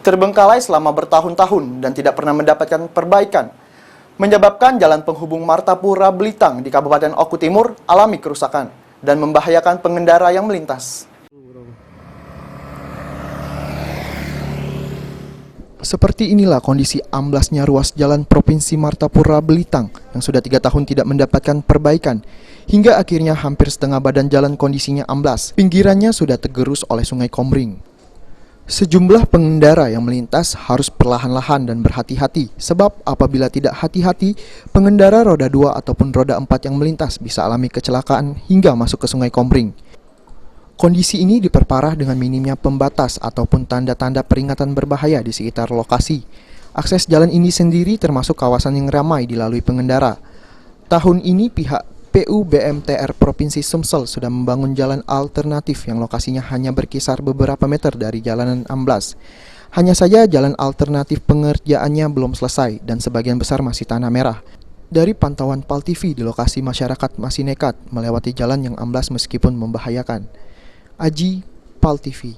terbengkalai selama bertahun-tahun dan tidak pernah mendapatkan perbaikan, menyebabkan jalan penghubung Martapura Belitang di Kabupaten Oku Timur alami kerusakan dan membahayakan pengendara yang melintas. Seperti inilah kondisi amblasnya ruas jalan Provinsi Martapura Belitang yang sudah 3 tahun tidak mendapatkan perbaikan, hingga akhirnya hampir setengah badan jalan kondisinya amblas. Pinggirannya sudah tergerus oleh Sungai Komering. Sejumlah pengendara yang melintas harus perlahan-lahan dan berhati-hati, sebab apabila tidak hati-hati, pengendara roda 2 ataupun roda 4 yang melintas bisa alami kecelakaan hingga masuk ke Sungai Komering. Kondisi ini diperparah dengan minimnya pembatas ataupun tanda-tanda peringatan berbahaya di sekitar lokasi. Akses jalan ini sendiri termasuk kawasan yang ramai dilalui pengendara. Tahun ini pihak PUBMTR Provinsi Sumsel sudah membangun jalan alternatif yang lokasinya hanya berkisar beberapa meter dari jalanan amblas. Hanya saja jalan alternatif pengerjaannya belum selesai dan sebagian besar masih tanah merah. Dari pantauan PAL TV di lokasi, masyarakat masih nekat melewati jalan yang amblas meskipun membahayakan. Aji, PAL TV.